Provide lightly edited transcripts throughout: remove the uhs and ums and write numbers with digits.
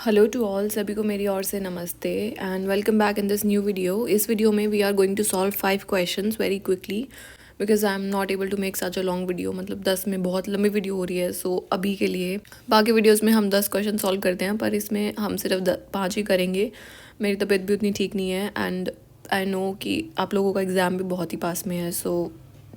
Hello to all, सभी को मेरी ओर से नमस्ते and welcome back in this new video. इस वीडियो में we are going to solve 5 questions very quickly because I am not able to make such a long video. मतलब 10 में बहुत लंबी वीडियो हो रही है। सो अभी के लिए बाकी वीडियोस में हम 10 क्वेश्चन सॉल्व करते हैं, पर इसमें हम सिर्फ 5 ही करेंगे। मेरी तबीयत भी उतनी ठीक नहीं है एंड आई नो कि आप लोगों का एग्ज़ाम भी बहुत ही पास में है। So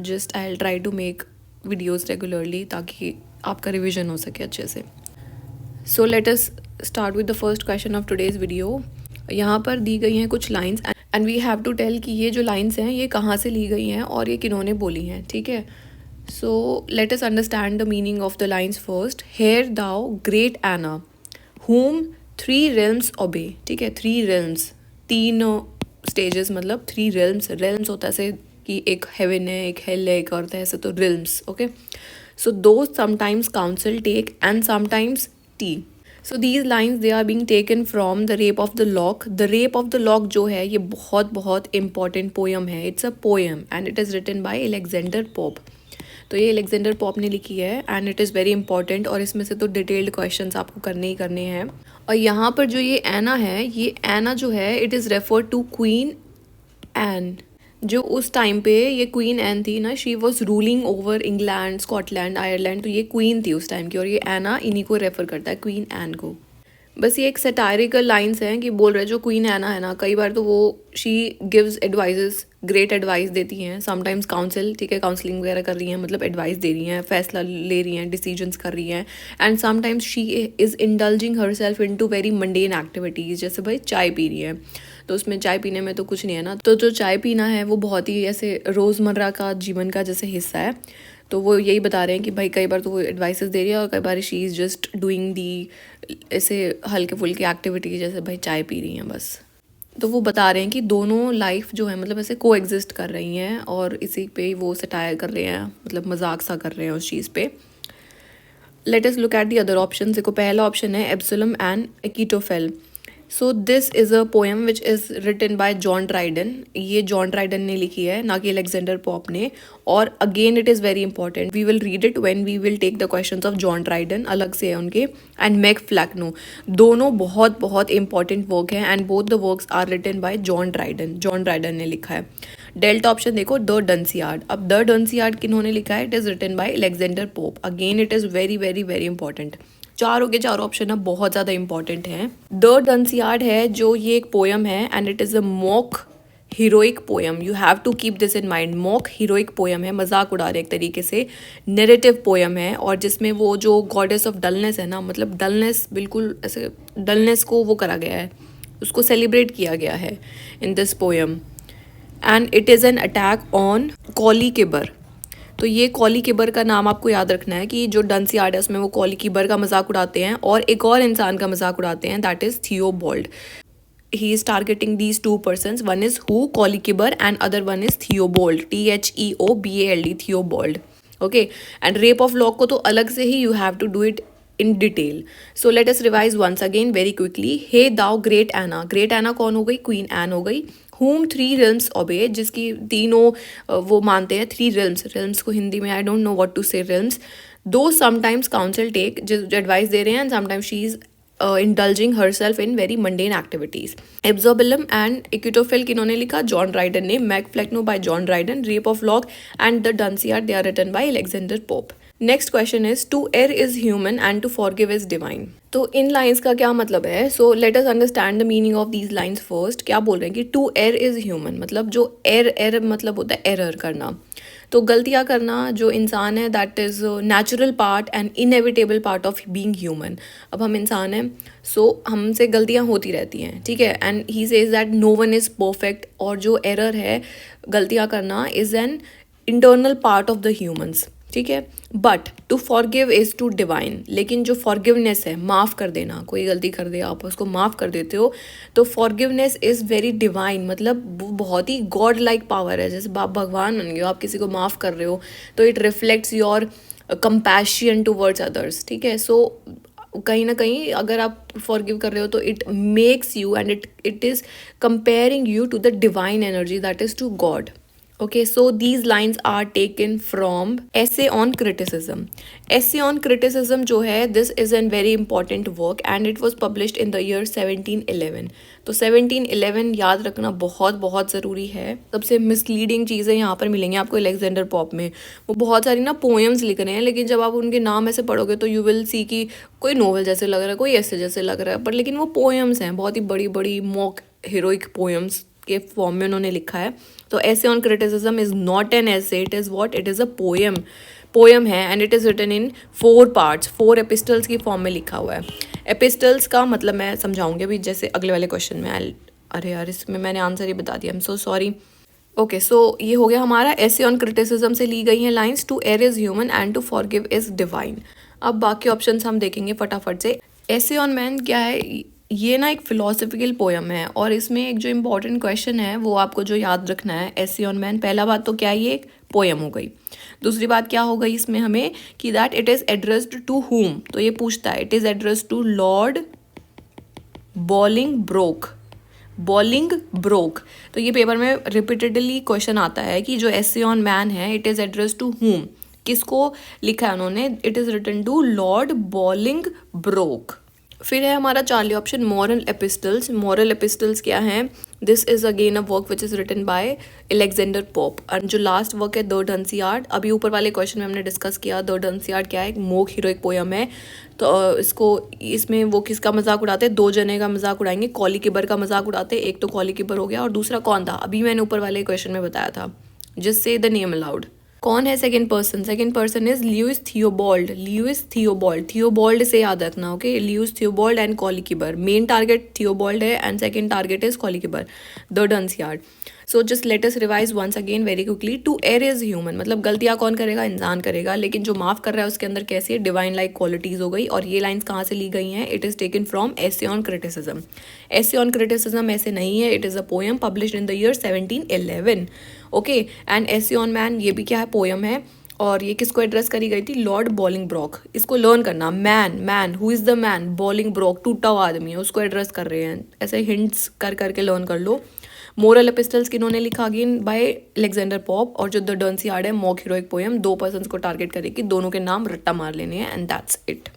just I will try to make videos regularly ताकि आपका रिविजन हो सके अच्छे से। So let us start with the first question of today's video. यहाँ पर दी गई हैं कुछ lines and we have to tell कि ये जो लाइंस हैं ये कहाँ से ली गई हैं और ये किन्होंने बोली हैं। ठीक है, so let us understand the meaning of the lines first. Here thou great Anna whom 3 realms obey। ठीक है, 3 realms, 3 स्टेजेस, मतलब 3 realms होता है ऐसे कि एक हेवन है, एक हेल है, एक अर्थ है, ऐसे तो realms। Okay, so do sometimes counsel take and sometimes tea. So these lines they are being taken from the rape of the lock. The rape of the lock जो है ये बहुत बहुत इंपॉर्टेंट पोएम है। It's a poem and it is written by Alexander Pope. तो ये Alexander Pope ने लिखी है and it is very important और इसमें से तो डिटेल्ड क्वेश्चंस आपको करने ही करने हैं। और यहाँ पर जो ये एना है, ये एना जो है it is refer to Queen Anne. जो उस टाइम पे ये क्वीन एन थी ना, she was ruling over England, Scotland, Ireland. तो ये क्वीन थी उस टाइम की और ये एना इन्हीं को रेफर करता है, क्वीन एन को। बस ये एक सटायरिकल लाइन्स हैं कि बोल रहे जो क्वीन एना है ना, कई बार तो वो she gives advises, great advice देती हैं। समटाइम्स काउंसिल, ठीक है, काउंसलिंग वगैरह कर रही हैं, मतलब एडवाइस दे रही हैं, फैसला ले रही हैं, डिसीजंस कर रही हैं। And sometimes she is indulging her self in to very mundane activities. जैसे भाई चाय पी रही है तो उसमें चाय पीने में तो कुछ नहीं है ना, तो जो चाय पीना है वो बहुत ही ऐसे रोज़मर्रा का जीवन का जैसे हिस्सा है। तो वो यही बता रहे हैं कि भाई कई बार तो वो एडवाइसेस दे रही है और कई बार she is just doing the ऐसे हल्के फुल्के एक्टिविटीज, जैसे भाई चाय पी रही हैं बस। तो वो बता रहे हैं कि दोनों लाइफ जो है मतलब ऐसे को एग्जिस्ट कर रही हैं और इसी पे वो सटायर कर रहे हैं, मतलब मजाक सा कर रहे हैं उस चीज़ पे। Let us look at the other option. देखो पहला ऑप्शन है Absalom and Achitophel. So this is a poem which is written by John Dryden. ये जॉन ड्राइडन ने लिखी है, ना कि अलेक्जेंडर पॉप ने। और again it is very important, we will read it when we will take the questions of John Dryden, अलग से है उनके, एंड मैक फ्लैक्नो। दोनों बहुत बहुत इंपॉर्टेंट वर्क हैं and both the works are written by John Dryden. John Dryden ने लिखा है। डेल्टा ऑप्शन देखो, द डंसियार्ड। अब द डंसियार्ड किन्होंने लिखा है? It is written by Alexander Pope. Again it is very very very important. चारों के चारों ऑप्शन अब बहुत ज़्यादा इंपॉर्टेंट हैं। द डंसियार्ड है जो ये एक पोएम है and it is a mock heroic poem. You have to keep this in mind. Mock heroic poem है, मजाक उड़ा रहे एक तरीके से, नेरेटिव पोएम है। और जिसमें वो जो गॉडेस ऑफ डलनेस है ना, मतलब डलनेस, बिल्कुल ऐसे डलनेस को वो करा गया है, उसको सेलिब्रेट किया गया है in this poem. And it is an attack on Colley Cibber. तो ये कॉली किबर का नाम आपको याद रखना है कि जो डंसियार्ड है उसमें वो कॉली किबर का मजाक उड़ाते हैं और एक और इंसान का मजाक उड़ाते हैं, that is Theobald. He is targeting these 2 persons, one is who Colley Cibber and other one is Theobald, THEOBALD, Theobald. Okay, and Rape of Lock को तो अलग से ही you have to do it in detail. So let us revise once again very quickly. Here thou great Anna. Great एना कौन हो गई? Queen N हो गई। whom 3 realms obey, जिसकी तीनों वो मानते हैं 3 realms। realms को हिंदी में I don't know what to say realms। Though sometimes counsel take, जो एडवाइस दे रहे हैं, and sometimes she is indulging her self in very mundane activities. Absalom and Achitophel किन्होंने लिखा? जॉन ड्राइडन ने। Mac Flecknoe by John Dryden. Rape of Lock and the Dunciad they are written by Alexander Pope. Next question is to err is human and to forgive is divine. तो इन lines का क्या मतलब है? So let us understand the meaning of these lines first. क्या बोल रहे हैं कि टू एयर इज ह्यूमन, मतलब जो एयर मतलब होता है एरर करना, तो गलतियाँ करना जो इंसान है that is natural part and inevitable part of being human. अब हम इंसान हैं, सो हमसे गलतियाँ होती रहती हैं, ठीक है। And he says that no one is perfect, और जो एरर है, गलतियाँ करना, is an internal part of the humans, ठीक है। But to forgive is to divine. लेकिन जो फॉरगिवनेस है, माफ़ कर देना, कोई गलती कर दे आप उसको माफ़ कर देते हो, तो फॉरगिवनेस इज़ वेरी डिवाइन, मतलब वो बहुत ही गॉड लाइक पावर है। जैसे आप भगवान बन गए हो, आप किसी को माफ़ कर रहे हो तो it reflects your compassion towards others, ठीक है। सो कहीं ना कहीं अगर आप फॉरगिव कर रहे हो तो it makes you and it is comparing you to the divine energy, that is to God. Okay, so these lines are taken from essay on criticism. Essay on criticism जो है, this is a very important work and it was published in the year 1711. तो 1711 याद रखना बहुत बहुत ज़रूरी है. सबसे मिसलीडिंग चीज़ें यहाँ पर मिलेंगी आपको अलेक्जेंडर पॉप में. वो बहुत सारी ना पोएम्स लिख रहे हैं, लेकिन जब आप उनके नाम ऐसे पढ़ोगे तो यू विल सी कि कोई नोवेल जैसे लग रहा है, कोई ऐसे जैसे लग रहा है, पर लेकिन वो पोएम्स हैं, बहुत ही बड़ी बड़ी मॉक हीरोइक पोएम्स के फॉर्म में उन्होंने लिखा है. तो essay on criticism is not an essay, it is what, it is a poem है and it is written in 4 parts, 4 epistles की फॉर्म में लिखा हुआ है. एपिस्टल्स का मतलब मैं समझाऊंगी अभी, जैसे अगले वाले क्वेश्चन में. अरे यार, इसमें मैंने आंसर ही बता दिया, I am so sorry. Okay, so ये हो गया हमारा ऐसे ऑन क्रिटिसिज्म से ली गई हैं lines. To err is human and to forgive is divine. अब बाकी ऑप्शंस हम देखेंगे फटाफट से. ऐसे ऑन मैन क्या है, ये ना एक फिलोसफिकल पोयम है और इसमें एक जो इम्पोर्टेंट क्वेश्चन है वो आपको जो याद रखना है. ऐसे ऑन मैन, पहला बात तो क्या है, ये एक पोयम हो गई. दूसरी बात क्या हो गई इसमें हमें कि that it is addressed to whom. तो ये पूछता है it is addressed to Lord Bolingbroke. तो ये पेपर में रिपीटेडली क्वेश्चन आता है कि जो ऐसे ऑन मैन है it is addressed to whom, किसको लिखा है उन्होंने. It is written to Lord Bolingbroke. फिर है हमारा Charlie option moral epistles. Moral epistles क्या हैं, this is again a work which is written by Alexander Pope. और जो लास्ट वर्क है द डंसियार्ड, अभी ऊपर वाले क्वेश्चन में हमने डिस्कस किया. द डंसियार्ड क्या है, एक मोक हीरोइक पोयम है. तो इसमें वो किसका मजाक उड़ाते हैं, 2 जने का मजाक उड़ाएंगे. कॉली किबर का मजाक उड़ाते हैं. एक तो कॉली किबर हो गया और दूसरा कौन था, अभी मैंने ऊपर वाले क्वेश्चन में बताया था, just say the name aloud. कौन है second person is Lewis Theobald. Theobald से याद रखना. Okay, Lewis Theobald and Colley Cibber. Main target Theobald है and second target is Colley Cibber, the Dunciad. So just let us revise once again very quickly. To err is human, मतलब गलतियाँ कौन करेगा, इंसान करेगा, लेकिन जो माफ़ कर रहा है उसके अंदर कैसी है, डिवाइन लाइक क्वालिटीज़ हो गई. और ये लाइन्स कहाँ से ली गई हैं, it is taken from essay on criticism. Essay on criticism ऐसे नहीं है, it is a poem published in the year 1711. Okay, and ऐसे ऑन मैन ये भी क्या है, पोएम है. और ये किसको एड्रेस करी गई थी, लॉर्ड बॉलिंगब्रोक. इसको लर्न करना, man who is the man, Bolingbroke टूटा हुआ आदमी है, उसको एड्रेस कर रहे हैं. ऐसे हिंट्स कर करके लर्न कर लो. मोरल एपिस्टल्स किन्होंने लिखा, अगेन बाय अलेक्जेंडर पॉप. और जो द डंसियार्ड है, मॉक हीरोइक पोएम, 2 पर्सन्स को टारगेट करेगी, दोनों के नाम रट्टा मार लेने हैं and that's it.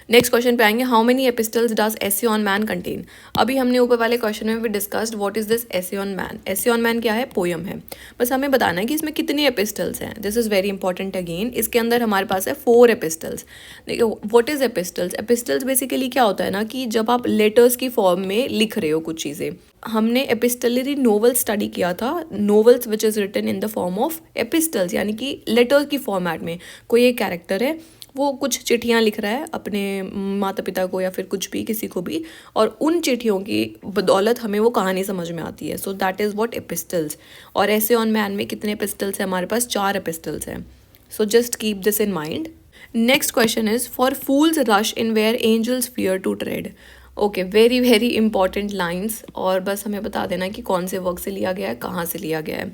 Next question पे आएंगे, how many epistles does essay on man contain. अभी हमने ऊपर वाले क्वेश्चन में भी discussed what is this essay on man. Essay on man क्या है, पोयम है. बस हमें बताना है कि इसमें कितने एपिस्टल्स हैं. This is very important again. इसके अंदर हमारे पास है 4 एपिस्टल्स. देखिए what is epistles. Epistles basically क्या होता है ना, कि जब आप लेटर्स की फॉर्म में लिख रहे हो कुछ चीज़ें. हमने एपिस्टलरी नोवेल स्टडी किया था, novels which is written in the form of epistles, यानी कि लेटर्स की फॉर्मेट में. कोई एक कैरेक्टर है, वो कुछ चिट्ठियाँ लिख रहा है अपने माता पिता को या फिर कुछ भी, किसी को भी, और उन चिट्ठियों की बदौलत हमें वो कहानी समझ में आती है. So that is what epistles. और ऐसे ऑन मैन में कितने एपिस्टल्स हैं, हमारे पास 4 एपिस्टल्स हैं. So just keep this in mind. Next question is, for fools rush in where angels fear to tread. Okay, very very important lines. और बस हमें बता देना कि कौन से वर्क से लिया गया है, कहाँ से लिया गया है.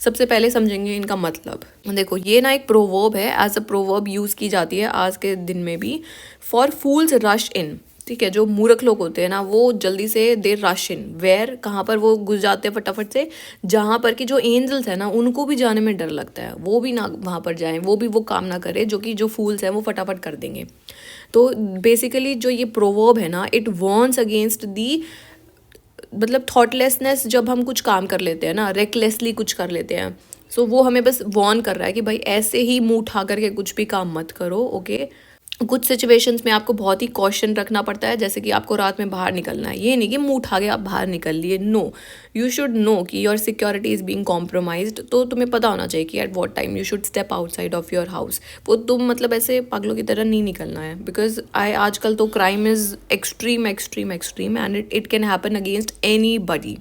सबसे पहले समझेंगे इनका मतलब. देखो ये ना एक प्रोवर्ब है, एज अ प्रोवर्ब यूज़ की जाती है आज के दिन में भी. फॉर फूल्स रश इन, ठीक है, जो मूर्ख लोग होते हैं ना वो जल्दी से दे रश इन, वेयर, कहाँ पर वो घुस जाते हैं फटाफट से, जहाँ पर कि जो एंजल्स हैं ना उनको भी जाने में डर लगता है, वो भी ना वहाँ पर जाएं, वो भी वो काम ना करे जो कि जो फूल्स हैं वो फटाफट कर देंगे. तो बेसिकली जो ये प्रोवर्ब है ना, इट वॉर्न्स अगेंस्ट दी, मतलब थॉटलेसनेस. जब हम कुछ काम कर लेते हैं ना, रेकलेसली कुछ कर लेते हैं, सो वो हमें बस वॉर्न कर रहा है कि भाई ऐसे ही मुंह उठा करके कुछ भी काम मत करो. ओके, कुछ सिचुएशंस में आपको बहुत ही कॉशन रखना पड़ता है, जैसे कि आपको रात में बाहर निकलना है, ये नहीं कि मुंह उठा के आप बाहर निकल लिए. नो, यू शुड नो कि your security is being compromised. तो तुम्हें पता होना चाहिए कि at what time you should step outside of your house. वो तुम मतलब ऐसे पागलों की तरह नहीं निकलना है, बिकॉज आजकल तो crime is extreme extreme extreme and it can happen against anybody.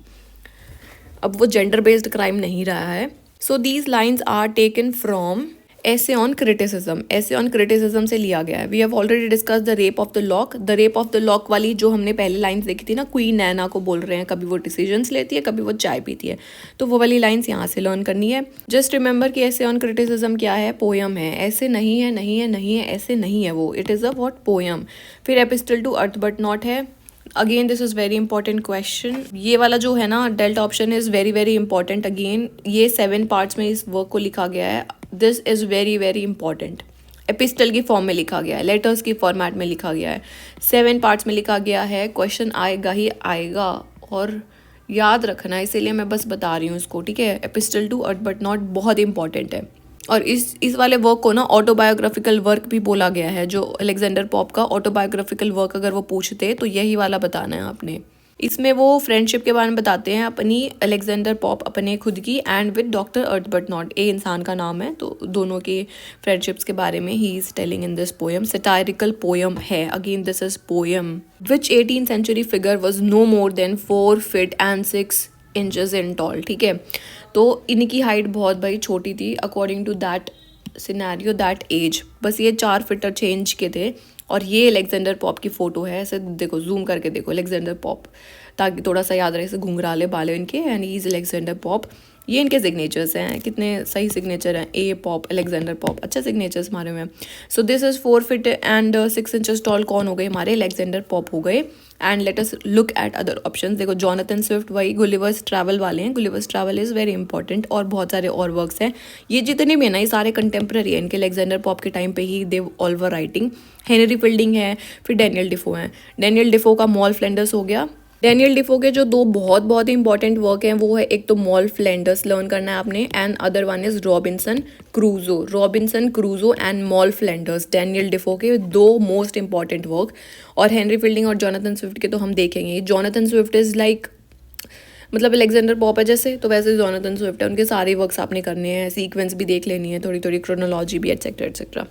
अब वो जेंडर बेस्ड क्राइम नहीं रहा है. So these lines are taken from essay on criticism. Essay on criticism से लिया गया है. We have already discuss the rape of the lock. The rape of the lock वाली जो हमने पहले लाइन्स देखी थी ना, क्वीन नैना को बोल रहे हैं, कभी वो डिसीजंस लेती है, कभी वो चाय पीती है, तो वो वाली लाइन्स यहाँ से लर्न करनी है. जस्ट रिमेंबर कि ऐसे ऑन क्रिटिसिज्म क्या है, पोयम है. ऐसे नहीं है, नहीं है, नहीं है, ऐसे नहीं है वो, it is a what, poem. फिर epistle to Arbuthnot है, again this is very important question. ये वाला जो है ना delta option is very very important. Again ये 7 पार्ट्स में इस वर्क को लिखा गया है। This is very very important. Epistle की फॉर्म में लिखा गया है, लेटर्स की फॉर्मेट में लिखा गया है, 7 पार्ट्स में लिखा गया है। क्वेश्चन आएगा ही आएगा और याद रखना, इसीलिए मैं बस बता रही हूँ इसको, ठीक है। Epistle to Arbuthnot बहुत इंपॉर्टेंट है। और इस वाले वर्क को ना ऑटोबायोग्राफिकल वर्क भी बोला गया है। जो अलेक्जेंडर पॉप का ऑटोबायोग्राफिकल वर्क अगर वो पूछते तो यही वाला बताना है आपने। इसमें वो फ्रेंडशिप के बारे में बताते हैं अपनी, अलेक्जेंडर पॉप अपने खुद की and with doctor Arbuthnot, ए इंसान का नाम है, तो दोनों की फ्रेंडशिप्स के बारे में he is telling in this poem. Satirical poem है, again this is poem. Which 18th century figure was no more than 4 feet and 6 inches in tall, ठीक है। तो इनकी हाइट बहुत भाई छोटी थी according to that scenario that age. बस ये 4 फीट और चेंज के थे। और ये अलेक्जेंडर पॉप की फ़ोटो है, ऐसे देखो जूम करके देखो अलेक्जेंडर पॉप, ताकि थोड़ा सा याद रहे। ऐसे घुंघराले बाल इनके and he is Alexander Pope. ये इनके सिग्नेचर्स हैं, कितने सही सिग्नेचर हैं, ए पॉप, अलेक्जेंडर पॉप, अच्छा सिग्नेचर्स हमारे में। So this is 4 feet and 6 inches tall कौन हो गए हमारे, अलेक्जेंडर पॉप हो गए। And let us look at other option. देखो जॉनथन स्विफ्ट वही गुलिवर्स ट्रैवल वाले हैं, Gulliver's travel is very important. और बहुत सारे और वर्क्स हैं, ये जितने भी है ना ये सारे कंटेम्प्रेरी है इनके, अलेक्जेंडर पॉप के टाइम पे ही they all were writing. Henry Fielding है, फिर डैनियल डिफो हैं। डैनियल डिफो का मॉल फ्लैंडर्स हो गया। डैनियल डिफो के जो दो बहुत बहुत ही इंपॉर्टेंट वर्क हैं वो है, एक तो मॉल फ्लैंडर्स लर्न करना है आपने, and other one is Robinson क्रूजो। रॉबिन्सन क्रूजो एंड मॉल फ्लैंडर्स, डैनियल डिफो के दो मोस्ट इंपॉर्टेंट वर्क। और हेनरी फील्डिंग और जॉनथन स्विफ्ट के तो हम देखेंगे। जॉनथन स्विफ्ट इज़ लाइक मतलब अलेक्जेंडर पॉप है जैसे, तो वैसे जॉनथन स्विफ्ट है। उनके सारे वर्क्स आपने करने हैं, सीक्वेंस भी देख लेनी है, थोड़ी थोड़ी क्रोनोलॉजी भी, एटसेट्रा एटसेट्रा।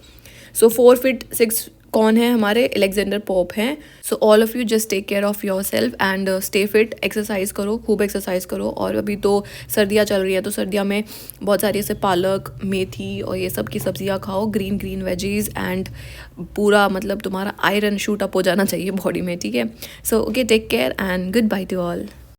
सो 4 feet 6 कौन है हमारे, अलेक्जेंडर पॉप हैं। So all of you just take care of your self and stay fit, exercise करो, खूब एक्सरसाइज करो। और अभी तो सर्दियाँ चल रही है, तो सर्दियों में बहुत सारी ऐसे पालक, मेथी और ये सब की सब्जियाँ खाओ, ग्रीन ग्रीन वेजीज, एंड पूरा मतलब तुम्हारा आयरन शूट अप हो जाना चाहिए बॉडी में, ठीक है। So okay, take care and good bye to all.